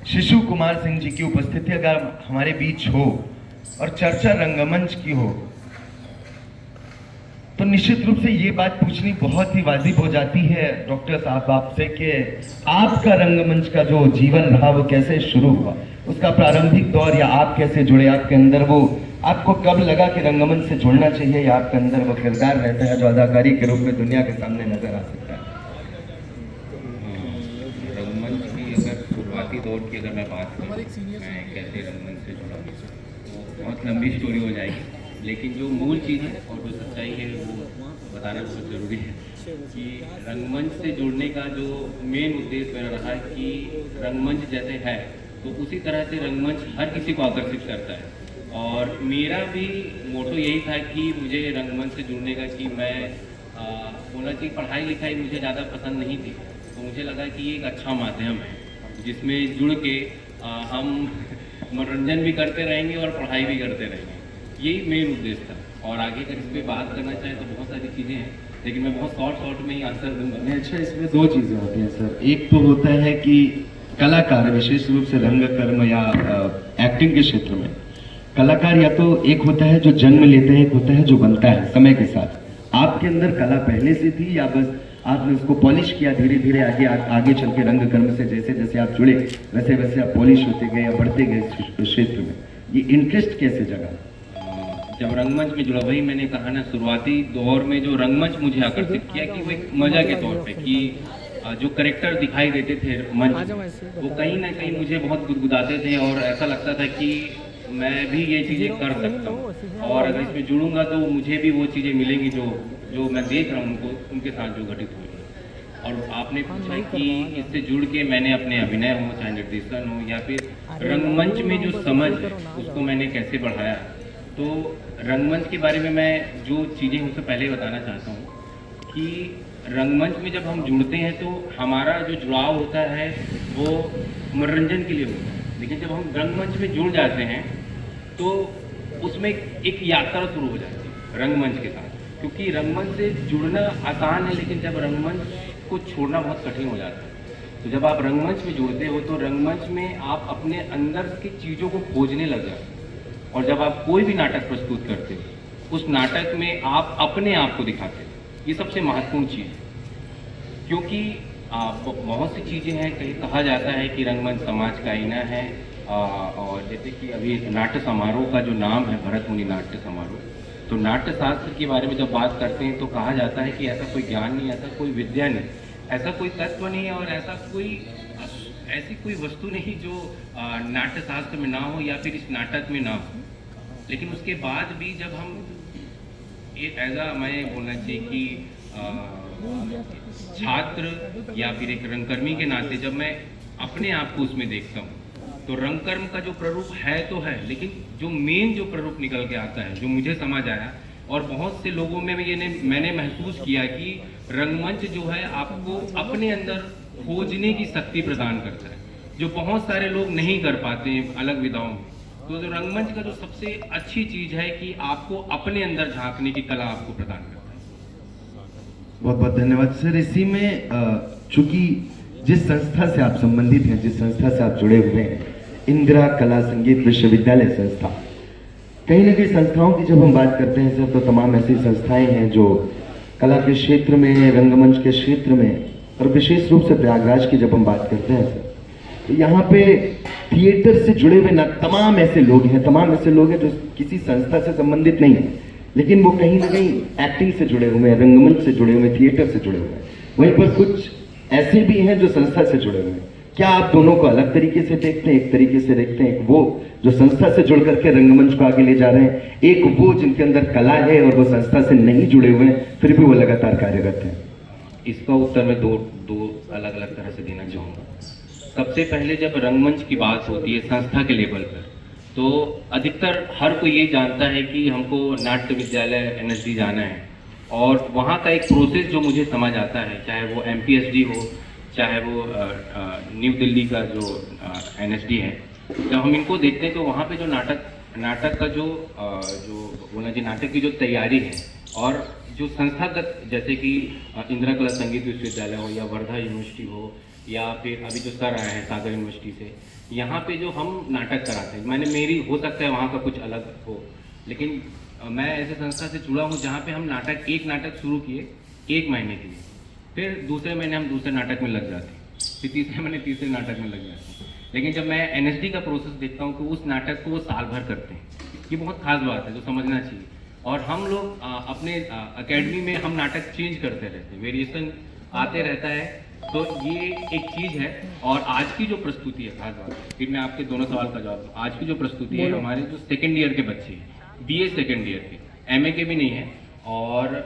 शिशु कुमार सिंह जी की उपस्थिति अगर हमारे बीच हो और चर्चा रंगमंच की हो तो निश्चित रूप से ये बात पूछनी बहुत ही वाजिब हो जाती है डॉक्टर साहब आपसे कि आपका रंगमंच का जो जीवन रहा वो कैसे शुरू हुआ, उसका प्रारंभिक दौर, या आप कैसे जुड़े, आपके अंदर वो, आपको कब लगा कि रंगमंच से जुड़ना चाहिए, या आपके अंदर वो किरदार रहता है जो अदाकारी के रूप में दुनिया के सामने नजर आ सकता है। रंगमंच की अगर शुरुआती दौर की अगर मैं बात करूँ, मैं कैसे रंगमंच से जुड़ा तो बहुत लंबी स्टोरी हो जाएगी, लेकिन जो मूल चीज़ है और जो सच्चाई है वो बताना बहुत ज़रूरी है कि रंगमंच से जुड़ने का जो मेन उद्देश्य मेरा रहा है कि रंगमंच जैसे है तो उसी तरह से रंगमंच हर किसी को आकर्षित करता है। और मेरा भी मोटो यही था कि मुझे रंगमंच से जुड़ने का कि मैं बोला कि पढ़ाई लिखाई मुझे ज़्यादा पसंद नहीं थी, तो मुझे लगा कि ये एक अच्छा माध्यम है जिसमें जुड़ के हम मनोरंजन भी करते रहेंगे और पढ़ाई भी करते रहेंगे। यही मेन उद्देश्य था। और आगे अगर इस पर बात करना चाहें तो बहुत सारी चीज़ें हैं, लेकिन मैं बहुत शॉर्ट में ही आंसर दूंगा। अच्छा, इसमें दो चीज़ें होती हैं सर। एक तो होता है कि कलाकार विशेष रूप से रंगकर्म या एक्टिंग के क्षेत्र में कलाकार या तो एक होता है जो जन्म लेते हैं, एक होता है जो बनता है समय के साथ। आपके अंदर कला पहले से थी या बस आपने उसको पॉलिश किया धीरे धीरे आगे चल के रंगकर्म से जैसे जैसे आप जुड़े वैसे वैसे आप पॉलिश होते गए या बढ़ते गए इस क्षेत्र में? ये इंटरेस्ट कैसे जगा? जब रंगमंच में जुड़ा, वही मैंने कहा ना, शुरुआती दौर में जो रंगमंच मुझे आकर्षित किया कि वो एक मजा के तौर पे कि जो करेक्टर दिखाई देते थे मंच, वो कहीं ना कहीं मुझे बहुत गुदगुदाते थे और ऐसा लगता था कि मैं भी ये चीज़ें कर सकता हूँ और अगर इसमें जुड़ूंगा तो मुझे भी वो चीज़ें मिलेंगी जो जो मैं देख रहा हूँ उनको, उनके साथ जो घटित हुई। और आपने पूछा कि इससे जुड़ के मैंने अपने अभिनय हो, चाहे निर्देशन हो या फिर रंगमंच में जो समझ है उसको मैंने कैसे बढ़ाया। तो रंगमंच के बारे में मैं जो चीज़ें उससे पहले बताना चाहता हूँ कि रंगमंच में जब हम जुड़ते हैं तो हमारा जो जुड़ाव होता है वो मनोरंजन के लिए होता है, लेकिन जब हम रंगमंच में जुड़ जाते हैं तो उसमें एक यात्रा शुरू हो जाती है रंगमंच के साथ। क्योंकि रंगमंच से जुड़ना आसान है, लेकिन जब रंगमंच को छोड़ना बहुत कठिन हो जाता है। तो जब आप रंगमंच में जुड़ते हो तो रंगमंच में आप अपने अंदर की चीज़ों को खोजने लग जाते हो, और जब आप कोई भी नाटक प्रस्तुत करते हो उस नाटक में आप अपने आप को दिखाते हो। ये सबसे महत्वपूर्ण चीज़ है, क्योंकि बहुत सी चीज़ें हैं, कहीं कहा जाता है कि रंगमंच समाज का आईना है। और जैसे कि अभी नाट्य समारोह का जो नाम है भरत मुनि नाट्य समारोह, तो नाट्य शास्त्र के बारे में जब बात करते हैं तो कहा जाता है कि ऐसा कोई ज्ञान नहीं, ऐसा कोई विद्या नहीं, ऐसा कोई तत्व नहीं है और ऐसी कोई वस्तु नहीं जो नाट्य शास्त्र में ना हो या फिर इस नाटक में ना हो। लेकिन उसके बाद भी जब हम ऐसा मैं बोलना चाहिए कि छात्र या फिर एक रंगकर्मी के नाते जब मैं अपने आप को उसमें देखता हूँ तो रंगकर्म का जो प्ररूप है तो है, लेकिन जो मेन जो प्ररूप निकल के आता है, जो मुझे समझ आया और बहुत से लोगों में मैंने महसूस किया कि रंगमंच जो है आपको अपने अंदर खोजने की शक्ति प्रदान करता है, जो बहुत सारे लोग नहीं कर पाते हैं अलग विधाओं में। तो जो रंगमंच का जो सबसे अच्छी चीज़ है कि आपको अपने अंदर झांकने की कला आपको प्रदान करता है। बहुत बहुत धन्यवाद सर। इसी में चूंकि जिस संस्था से आप संबंधित हैं, जिस संस्था से आप जुड़े हुए हैं, इंदिरा कला संगीत विश्वविद्यालय संस्था, कहीं ना कहीं संस्थाओं की जब हम बात करते हैं सर तो तमाम ऐसी संस्थाएं हैं जो कला के क्षेत्र में, रंगमंच के क्षेत्र में, और विशेष रूप से प्रयागराज की जब हम बात करते हैं सर तो यहाँ पे थिएटर से जुड़े हुए ना तमाम ऐसे लोग हैं जो किसी संस्था से संबंधित नहीं है, लेकिन वो कहीं ना कहीं एक्टिंग से जुड़े हुए हैं, रंगमंच से जुड़े हुए हैं, थिएटर से जुड़े हुए हैं। वहीं पर कुछ ऐसे भी हैं जो संस्था से जुड़े हुए हैं। क्या आप दोनों को अलग तरीके से देखते हैं? एक तरीके से देखते हैं, एक वो जो संस्था से जुड़ करके रंगमंच को आगे ले जा रहे हैं, एक वो जिनके अंदर कला है और वो संस्था से नहीं जुड़े हुए हैं फिर भी वो लगातार कार्यरत हैं। इसका उत्तर मैं दो अलग अलग तरह से देना चाहूँगा। सबसे पहले जब रंगमंच की बात होती है संस्था के लेवल पर, तो अधिकतर हर कोई ये जानता है कि हमको नाट्य विद्यालय NSD जाना है, और वहाँ का एक प्रोसेस जो मुझे समझ आता है, चाहे वो MPSD हो, चाहे वो न्यू दिल्ली का जो NSD है, जब हम इनको देखते हैं तो वहाँ पे जो नाटक का जो बोलना चाहिए नाटक की जो तैयारी है और जो संस्थागत जैसे कि इंदिरा कला संगीत विश्वविद्यालय हो या वर्धा यूनिवर्सिटी हो या फिर अभी जो सर आए हैं सागर यूनिवर्सिटी से, यहाँ पे जो हम नाटक कराते हैं, मेरी हो सकता है वहाँ का कुछ अलग हो, लेकिन मैं ऐसे संस्था से जुड़ा हूँ जहाँ पे हम एक नाटक शुरू किए 1 महीने के लिए, फिर दूसरे महीने हम दूसरे नाटक में लग जाते हैं, फिर तीसरे महीने तीसरे नाटक में लग जाते हैं। लेकिन जब मैं एनएसडी का प्रोसेस देखता हूँ तो उस नाटक को वो साल भर करते हैं। ये बहुत खास बात है जो समझना चाहिए। और हम लोग अपने एकेडमी में हम नाटक चेंज करते रहते हैं, वेरिएशन आते रहता है। तो ये एक चीज़ है। और आज की जो प्रस्तुति है, खास बात, फिर मैं आपके दोनों सवाल का जवाब दूँ। आज की जो प्रस्तुति है, हमारे जो सेकेंड ईयर के बच्चे हैं, बीए सेकेंड ईयर के, एमए के भी नहीं है, और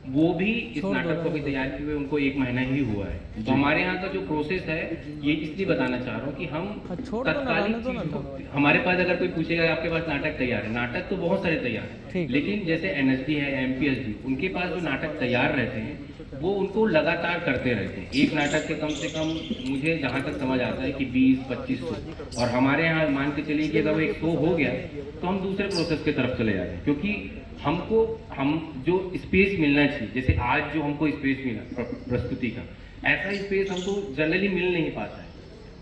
वो भी इस नाटक को भी तैयार किए हुए उनको 1 महीना ही हुआ है। तो हमारे यहाँ का जो प्रोसेस है, ये इसलिए बताना चाह रहा हूँ कि हम तत्कालिक चीज़ को, हमारे पास अगर कोई पूछेगा आपके पास नाटक तैयार है, नाटक तो बहुत सारे तैयार हैं, लेकिन जैसे एनएसडी है, एमपीएसडी, उनके पास जो नाटक तैयार रहते हैं वो उनको लगातार करते रहते हैं। एक नाटक के कम से कम मुझे जहाँ तक समझ आता है कि 20-25 शो, और हमारे यहाँ मान के चलिए कि अगर वो एक शो हो गया तो हम दूसरे प्रोसेस की तरफ चले जाते हैं, क्योंकि हम जो स्पेस मिलना चाहिए, जैसे आज जो हमको स्पेस मिला प्रस्तुति का, ऐसा स्पेस हमको जनरली मिल नहीं पाता है।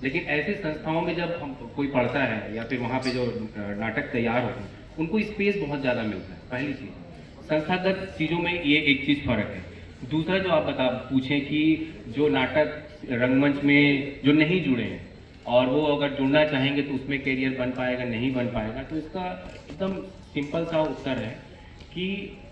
लेकिन ऐसे संस्थाओं में जब हम कोई पढ़ता है या फिर वहाँ पे जो नाटक तैयार होते हैं, उनको स्पेस बहुत ज़्यादा मिलता है। पहली चीज़, संस्थागत चीज़ों में ये एक चीज़ फ़र्क है। दूसरा जो आप पूछें कि जो नाटक रंगमंच में जो नहीं जुड़े हैं और वो अगर जुड़ना चाहेंगे तो उसमें करियर बन पाएगा, नहीं बन पाएगा, तो इसका एकदम सिंपल सा उत्तर है कि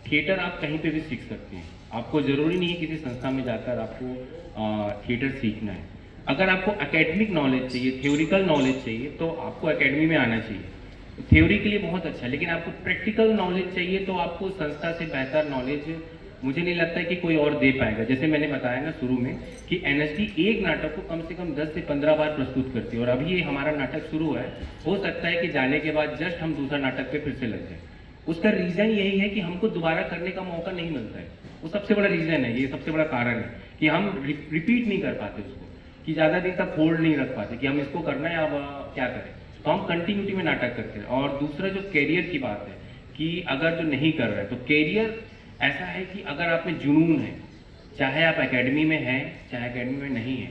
थिएटर आप कहीं पे भी सीख सकते हैं। आपको ज़रूरी नहीं है किसी संस्था में जाकर आपको थिएटर सीखना है। अगर आपको एकेडमिक नॉलेज चाहिए, थ्योरिकल नॉलेज चाहिए, तो आपको एकेडमी में आना चाहिए। थ्योरी के लिए बहुत अच्छा है, लेकिन आपको प्रैक्टिकल नॉलेज चाहिए तो आपको संस्था से बेहतर नॉलेज मुझे नहीं लगता है कि कोई और दे पाएगा। जैसे मैंने बताया ना शुरू में कि एनएसडी एक नाटक को कम से कम 10 से 15 बार प्रस्तुत करती है, और अभी ये हमारा नाटक शुरू है, हो सकता है कि जाने के बाद जस्ट हम दूसरा नाटक पे फिर से लग जाए। उसका रीज़न यही है कि हमको दोबारा करने का मौका नहीं मिलता है। वो सबसे बड़ा रीज़न है, ये सबसे बड़ा कारण है कि हम रिपीट नहीं कर पाते उसको, कि ज़्यादा दिन तक होल्ड नहीं रख पाते कि हम इसको करना है, अब क्या करें। तो हम कंटिन्यूटी में नाटक करते हैं। और दूसरा जो कैरियर की बात है कि अगर जो नहीं कर रहे हैं, तो कैरियर ऐसा है कि अगर आप में जुनून है, चाहे आप एकेडमी में हैं चाहे एकेडमी में नहीं है,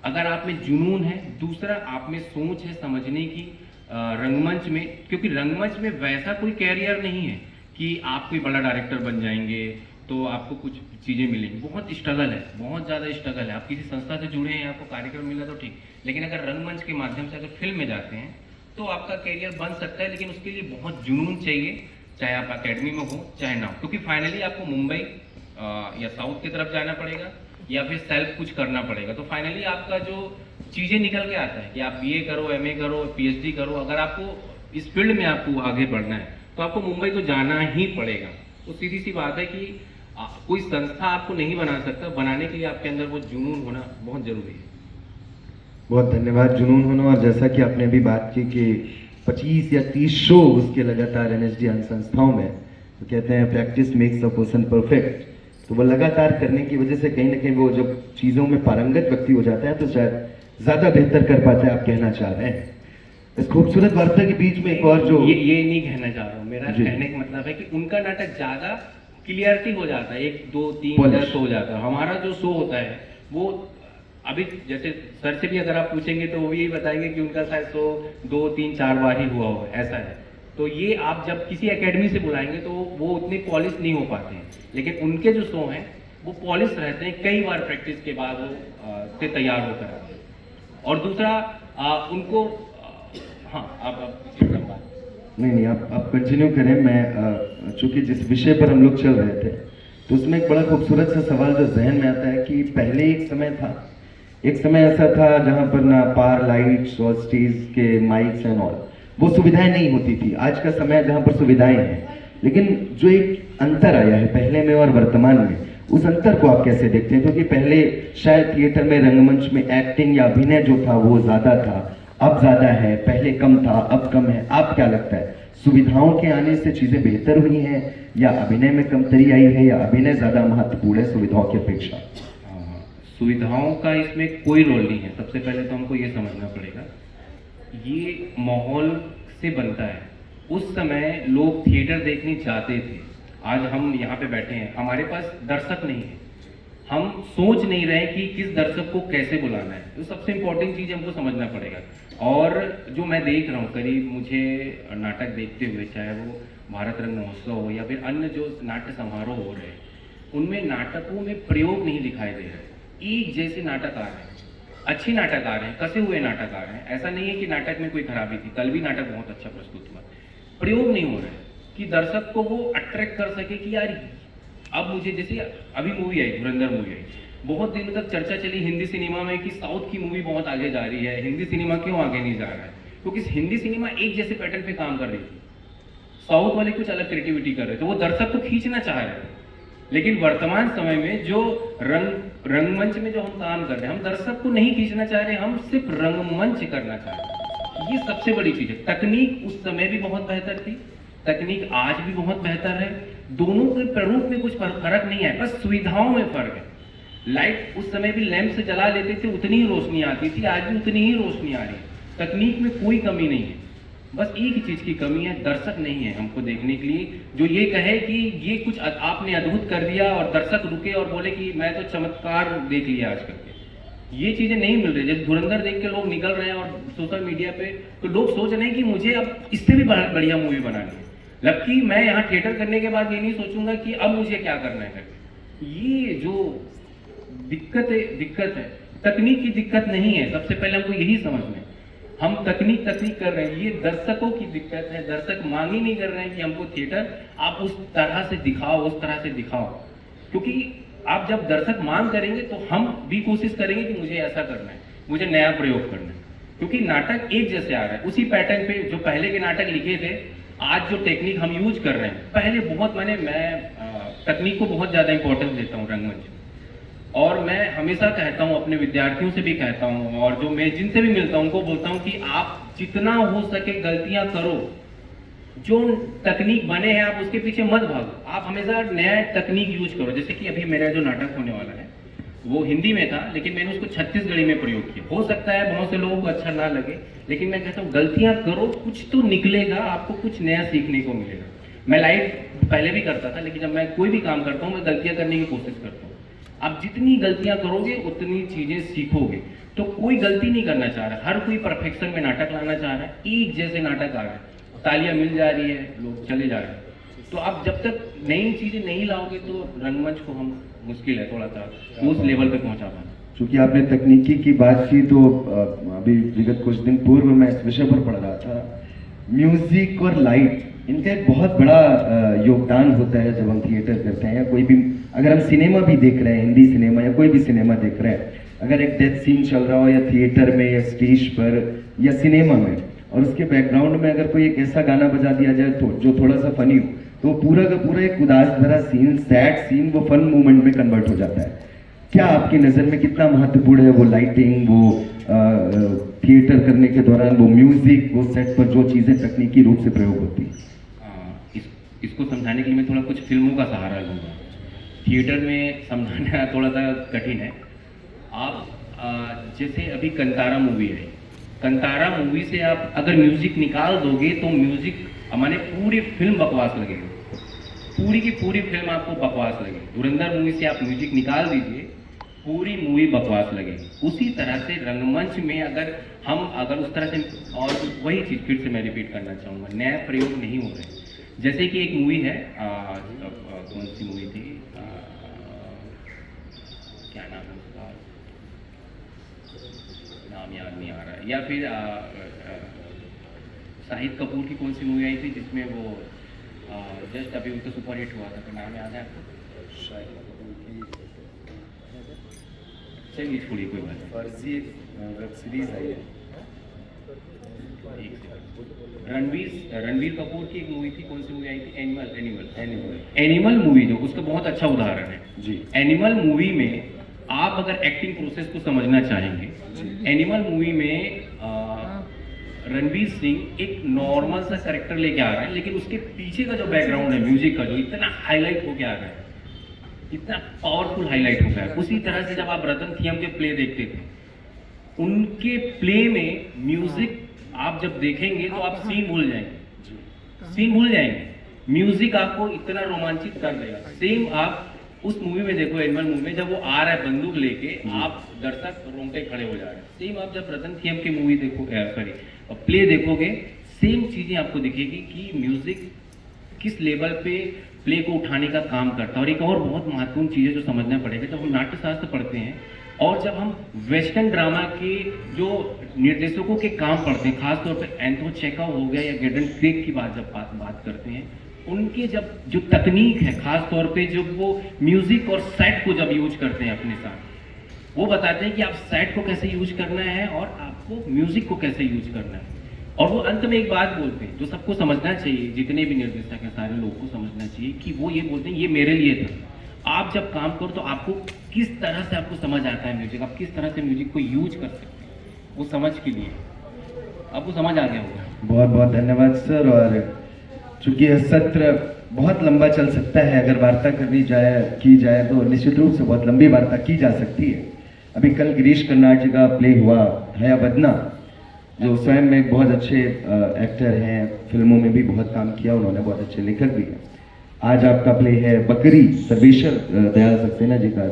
अगर आप में जुनून है, दूसरा आप में सोच है समझने की रंगमंच में, क्योंकि रंगमंच में वैसा कोई कैरियर नहीं है कि आप कोई बड़ा डायरेक्टर बन जाएंगे तो आपको कुछ चीज़ें मिलेंगी। बहुत स्ट्रगल है, बहुत ज़्यादा स्ट्रगल है। आप किसी संस्था से जुड़े हैं, आपको कार्यक्रम मिला तो ठीक, लेकिन अगर रंगमंच के माध्यम से अगर फिल्म में जाते हैं तो आपका कैरियर बन सकता है, लेकिन उसके लिए बहुत जुनून चाहिए, चाहे आप एकेडमी में हो चाहे ना हो, क्योंकि फाइनली आपको मुंबई या साउथ की तरफ जाना पड़ेगा या फिर सेल्फ कुछ करना पड़ेगा। तो फाइनली आपका जो चीज़ें निकल के आता है कि आप बीए करो, एमए करो, पीएचडी करो, अगर आपको इस फील्ड में आपको आगे बढ़ना है तो आपको मुंबई तो जाना ही पड़ेगा। तो सीधी सी बात है कि कोई संस्था आपको नहीं बना सकता, बनाने के लिए आपके अंदर वो जुनून होना बहुत जरूरी है। बहुत धन्यवाद। जुनून होना, और जैसा कि आपने अभी बात की कि 25 या 30 शो उसके लगातार एनएसडी संस्थाओं में, तो कहते हैं practice makes a person perfect. तो वो लगातार करने की वजह से कहीं ना कहीं वो जब चीज़ों में पारंगत व्यक्ति हो जाता है तो शायद ज़्यादा बेहतर कर पाता है, आप कहना चाह रहे हैं। इस खूबसूरत वार्ता के बीच में एक और जो ये नहीं कहना चाह रहा हूँ, मेरा कहने का मतलब है कि उनका नाटक ज़्यादा क्लियरिटी हो जाता है, 1, 2, 3, 10 हो जाता है। हमारा जो शो होता है वो अभी जैसे सर से भी अगर आप पूछेंगे तो वो यही बताएंगे कि उनका शायद शो 2, 3, 4 बार ही हुआ हो, ऐसा है। तो ये आप जब किसी एकेडमी से बुलाएंगे तो वो उतने पॉलिश नहीं हो पाते हैं, लेकिन उनके जो शो हैं वो पॉलिश रहते हैं, कई बार प्रैक्टिस के बाद वो से तैयार होकर आते हैं। और दूसरा उनको हाँ आप नहीं आप कंटिन्यू करें। मैं चूंकि जिस विषय पर हम लोग चल रहे थे तो उसमें एक बड़ा खूबसूरत सा सवाल जो जहन में आता है कि पहले एक समय ऐसा था जहां पर ना पार लाइट्स और स्टेज के माइक्स एंड ऑल वो सुविधाएं नहीं होती थी। आज का समय जहां पर सुविधाएं हैं, लेकिन जो एक अंतर आया है पहले में और वर्तमान में, उस अंतर को आप कैसे देखते हैं? क्योंकि पहले शायद थिएटर में रंगमंच में एक्टिंग या अभिनय जो था वो ज्यादा था, अब ज्यादा है, पहले कम था अब कम है। आप क्या लगता है, सुविधाओं के आने से चीजें बेहतर हुई हैं या अभिनय में कमतरी आई है, या अभिनय ज्यादा महत्वपूर्ण है सुविधाओं की अपेक्षा? सुविधाओं का इसमें कोई रोल नहीं है। सबसे पहले तो हमको ये समझना पड़ेगा, ये माहौल से बनता है। उस समय लोग थिएटर देखने जाते थे, आज हम यहाँ पे बैठे हैं, हमारे पास दर्शक नहीं है, हम सोच नहीं रहे कि किस दर्शक को कैसे बुलाना है। तो सबसे इम्पोर्टेंट चीज़ हमको समझना पड़ेगा। और जो मैं देख रहा हूँ करीब मुझे नाटक देखते हुए, चाहे वो भारत रंग महोत्सव हो या फिर अन्य जो नाट्य समारोह हो रहे हैं, उनमें नाटकों में प्रयोग नहीं दिखाई दे रहे। एक जैसे नाटक आ रहे हैं, अच्छी नाटक आ रहे हैं, कसे हुए नाटक आ रहे हैं। ऐसा नहीं है कि नाटक में कोई खराबी थी, कल भी नाटक बहुत अच्छा प्रस्तुत हुआ। प्रयोग नहीं हो रहे कि दर्शक को वो अट्रैक्ट कर सके कि यार अब मुझे, जैसे अभी मूवी आई धुरंधर मूवी आई, बहुत दिन तक चर्चा चली हिंदी सिनेमा में कि साउथ की मूवी बहुत आगे जा रही है, हिंदी सिनेमा क्यों आगे नहीं जा रहा है? क्योंकि हिंदी सिनेमा एक जैसे पैटर्न पे काम कर रही थी, साउथ वाले कुछ अलग क्रिएटिविटी कर रहे थे, वो दर्शक को खींचना चाह रहे थे। लेकिन वर्तमान समय में जो रंगमंच में जो हम काम कर रहे हैं, हम दर्शक को नहीं खींचना चाह रहे, हम सिर्फ रंगमंच करना चाह रहे हैं। ये सबसे बड़ी चीज है। तकनीक उस समय भी बहुत बेहतर थी, तकनीक आज भी बहुत बेहतर है, दोनों के प्रारूप में कुछ फर्क नहीं है, बस सुविधाओं में फर्क है। लाइट उस समय भी लैंप से जला लेते थे, उतनी ही रोशनी आती थी, आज भी उतनी ही रोशनी आ रही है। तकनीक में कोई कमी नहीं है, बस एक ही चीज की कमी है, दर्शक नहीं है हमको देखने के लिए जो ये कहे कि ये कुछ आपने अद्भुत कर दिया और दर्शक रुके और बोले कि मैं तो चमत्कार देख लिया आज करके। ये चीजें नहीं मिल रही। जैसे धुरंधर देख के लोग निकल रहे हैं और सोशल मीडिया पे तो लोग सोच रहे हैं कि मुझे अब इससे भी बढ़िया मूवी बनानी है, जबकि मैं यहाँ थिएटर करने के बाद ये नहीं सोचूंगा कि अब मुझे क्या करना है करके। ये जो दिक्कत है, तकनीक की दिक्कत नहीं है। सबसे पहले हमको यही समझना है, हम तकनीक कर रहे हैं, ये दर्शकों की दिक्कत है। दर्शक मांग ही नहीं कर रहे हैं कि हमको थिएटर आप उस तरह से दिखाओ, उस तरह से दिखाओ। क्योंकि आप जब दर्शक मांग करेंगे तो हम भी कोशिश करेंगे कि मुझे ऐसा करना है, मुझे नया प्रयोग करना है। क्योंकि नाटक एक जैसे आ रहा है, उसी पैटर्न पे जो पहले के नाटक लिखे थे, आज जो टेक्निक हम यूज कर रहे हैं, पहले बहुत मैं तकनीक को बहुत ज़्यादा इंपॉर्टेंस देता हूँ रंगमंच में। और मैं हमेशा कहता हूँ, अपने विद्यार्थियों से भी कहता हूँ और जो मैं जिनसे भी मिलता हूँ उनको बोलता हूँ कि आप जितना हो सके गलतियां करो, जो तकनीक बने हैं आप उसके पीछे मत भागो, आप हमेशा नया तकनीक यूज करो। जैसे कि अभी मेरा जो नाटक होने वाला है वो हिंदी में था, लेकिन मैंने उसको छत्तीसगढ़ी में प्रयोग किया। हो सकता है बहुत से लोगों को अच्छा ना लगे, लेकिन मैं कहता हूँ गलतियां करो, कुछ तो निकलेगा, आपको कुछ नया सीखने को मिलेगा। मैं लाइव पहले भी करता था, लेकिन जब मैं कोई भी काम करता हूँ मैं गलतियां करने की कोशिश करता हूँ। आप जितनी गलतियां करोगे उतनी चीजें सीखोगे। तो कोई गलती नहीं करना चाह रहा, हर कोई परफेक्शन में नाटक लाना चाह रहा है, एक जैसे नाटक आ रहे हैं, तालियां मिल जा रही है, लोग चले जा रहे हैं। तो आप जब तक नई चीजें नहीं लाओगे तो रंगमंच को हम मुश्किल है थोड़ा सा उस लेवल पे पहुंचा पाना। चूंकि आपने तकनीकी की बात की तो अभी विगत कुछ दिन पूर्व मैं इस विषय पर पढ़ रहा था, म्यूजिक और लाइट, इनका एक बहुत बड़ा योगदान होता है जब हम थिएटर करते हैं या कोई भी, अगर हम सिनेमा भी देख रहे हैं, हिंदी सिनेमा या कोई भी सिनेमा देख रहे हैं, अगर एक डेथ सीन चल रहा हो या थिएटर में या स्टेज पर या सिनेमा में, और उसके बैकग्राउंड में अगर कोई एक ऐसा गाना बजा दिया जाए तो जो थोड़ा सा फनी हो, तो पूरा का पूरा एक उदास भरा सीन, सैड सीन, वो फन मूवमेंट में कन्वर्ट हो जाता है। क्या आपकी नज़र में कितना महत्वपूर्ण है वो लाइटिंग, वो थिएटर करने के दौरान वो म्यूजिक, वो सेट पर जो चीज़ें तकनीकी रूप से प्रयोग होती है? इसको समझाने के लिए मैं थोड़ा कुछ फिल्मों का सहारा लूँगा। थिएटर में समझाना थोड़ा सा कठिन है। आप जैसे अभी कंतारा मूवी है, कंतारा मूवी से आप अगर म्यूजिक निकाल दोगे तो म्यूजिक हमारे पूरी फिल्म बकवास लगेगी, पूरी की पूरी फिल्म आपको बकवास लगेगी। धुरंधर मूवी से आप म्यूजिक निकाल दीजिए, पूरी मूवी बकवास लगेगी। उसी तरह से रंगमंच में अगर उस तरह से, और वही चीज़ फिर से मैं रिपीट करना चाहूँगा, नया प्रयोग नहीं हो रहे। जैसे कि एक मूवी है, कौन सी मूवी थी, क्या नाम है उसका, नाम याद नहीं आ रहा है, या फिर शाहिद कपूर की कौन सी मूवी आई थी जिसमें वो जस्ट अभी उनको सुपर हिट हुआ था, तो नाम याद है आपको? शाहिद कपूर की, चलिए छोड़िए कोई बात नहीं, फर्जी वेब सीरीज आई है। रणवीर कपूर की एक मूवी थी, कौन सी मूवी आई थी? एनिमल मूवी, जो उसका बहुत अच्छा उदाहरण है जी। एनिमल मूवी में आप अगर एक्टिंग प्रोसेस को समझना चाहेंगे, एनिमल मूवी में रणवीर सिंह एक नॉर्मल सा कैरेक्टर लेके आ रहा है, लेकिन उसके पीछे का जो बैकग्राउंड है म्यूजिक का, जो इतना हाईलाइट होके आ रहा है, इतना पावरफुल हाईलाइट होता है। उसी तरह से जब आप रतन थियम के प्ले देखते थे, उनके प्ले में म्यूजिक आप जब देखेंगे तो आप सीन भूल जाएंगे, म्यूजिक आपको इतना रोमांचित कर देगा। सेम आप उस मूवी में देखो, एनिमल मूवी में जब वो आ रहा है बंदूक लेके, आप दर्शक रोंगटे खड़े हो जा रहे हैं। सेम आप जब रतन सीएम की मूवी देखो, सॉरी प्ले देखोगे, सेम चीजें आपको दिखेगी कि म्यूजिक किस लेवल पे प्ले को उठाने का काम करता है। और एक और बहुत महत्वपूर्ण चीज़ है जो समझना पड़ेगा, जब हम नाट्यशास्त्र पढ़ते हैं और जब हम वेस्टर्न ड्रामा के जो निर्देशकों के काम पढ़ते हैं, खासतौर पे एंथोन चेखव हो गया या गेर्डन क्रेग की बात करते हैं, उनके जब जो तकनीक है, खास तौर पे जब वो म्यूजिक और सेट को जब यूज करते हैं अपने साथ, वो बताते हैं कि आप सेट को कैसे यूज करना है और आपको म्यूजिक को कैसे यूज करना है। और वो अंत में एक बात बोलते हैं जो सबको समझना चाहिए, जितने भी निर्देशक हैं सारे लोगों को समझना चाहिए कि वो ये बोलते हैं ये मेरे लिए था। आप जब काम करो तो आपको किस तरह से आपको समझ आता है म्यूजिक, आप किस तरह से म्यूजिक को यूज कर सकते हैं, वो समझ के लिए आपको समझ आ गया होगा। बहुत बहुत धन्यवाद सर। और चूंकि यह सत्र बहुत लंबा चल सकता है, अगर वार्ता की जाए तो निश्चित रूप से बहुत लंबी वार्ता की जा सकती है। अभी कल गिरीश कर्नाड जी का प्ले हुआ हया बदना, जो स्वयं में एक बहुत अच्छे एक्टर हैं, फिल्मों में भी बहुत काम किया उन्होंने, बहुत अच्छे लेखक भी हैं। आज आपका प्ले है बकरी, सर्वेश्वर दयाल सक्सेना जी का,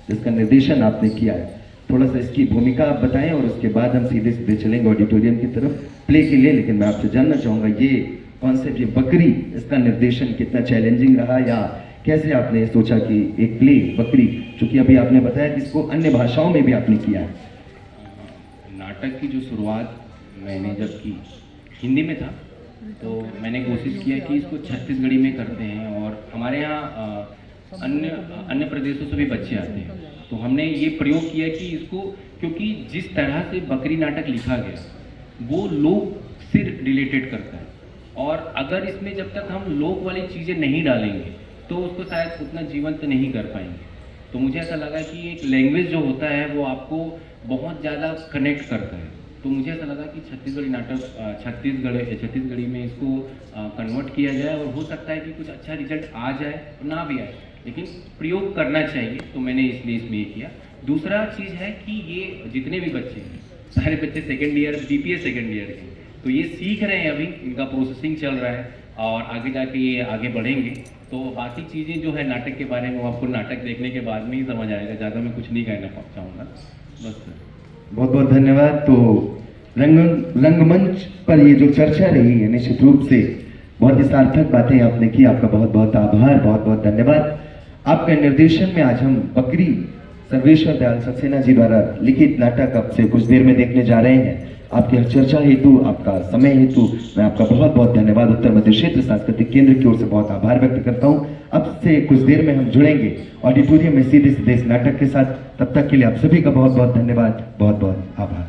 जिसका निर्देशन आपने किया है। थोड़ा सा इसकी भूमिका आप बताएं और उसके बाद हम सीधे सीधे चलेंगे ऑडिटोरियम की तरफ प्ले के लिए। लेकिन मैं आपसे जानना चाहूँगा ये कॉन्सेप्ट, ये बकरी, इसका निर्देशन कितना चैलेंजिंग रहा, या कैसे आपने सोचा कि एक प्ले बकरी, चूँकि अभी आपने बताया कि इसको अन्य भाषाओं में भी आपने किया है। नाटक की जो शुरुआत मैंने जब की हिंदी में था, तो मैंने कोशिश किया कि इसको छत्तीसगढ़ी में करते हैं। और हमारे यहाँ अन्य प्रदेशों से भी बच्चे आते हैं, तो हमने ये प्रयोग किया कि इसको, क्योंकि जिस तरह से बकरी नाटक लिखा गया वो लोग से रिलेटेड करता है, और अगर इसमें जब तक हम लोक वाली चीज़ें नहीं डालेंगे तो उसको शायद उतना जीवंत नहीं कर पाएंगे। तो मुझे ऐसा लगा कि एक लैंग्वेज जो होता है वो आपको बहुत ज़्यादा कनेक्ट करता है। तो मुझे ऐसा लगा कि छत्तीसगढ़ी नाटक छत्तीसगढ़ी में इसको कन्वर्ट किया जाए, और हो सकता है कि कुछ अच्छा रिजल्ट आ जाए ना भी आए, लेकिन प्रयोग करना चाहिए। तो मैंने इसलिए इसमें ये किया। दूसरा चीज़ है कि ये जितने भी बच्चे हैं, सारे बच्चे second year BPA second year के, तो ये सीख रहे हैं, अभी इनका प्रोसेसिंग चल रहा है और आगे जाके ये आगे बढ़ेंगे। तो बाकी चीज़ें जो है नाटक के बारे में वो आपको नाटक देखने के बाद में ही समझ आएगा, ज़्यादा मैं कुछ नहीं कहना चाहूँगा, बस। बहुत बहुत धन्यवाद। तो रंगमंच पर ये जो चर्चा रही है, निश्चित रूप से बहुत ही सार्थक बातें आपने की, आपका बहुत बहुत आभार, बहुत बहुत धन्यवाद। आपके निर्देशन में आज हम बकरी, सर्वेश्वर दयाल सक्सेना जी द्वारा लिखित नाटक अब से कुछ देर में देखने जा रहे हैं। आपकी हर चर्चा हेतु, आपका समय हेतु मैं आपका बहुत बहुत धन्यवाद उत्तर मध्य क्षेत्र सांस्कृतिक केंद्र की ओर से बहुत आभार व्यक्त करता हूं। अब से कुछ देर में हम जुड़ेंगे ऑडिटोरियम में सीधे सीधे इस नाटक के साथ। तब तक के लिए आप सभी का बहुत बहुत धन्यवाद, बहुत बहुत आभार।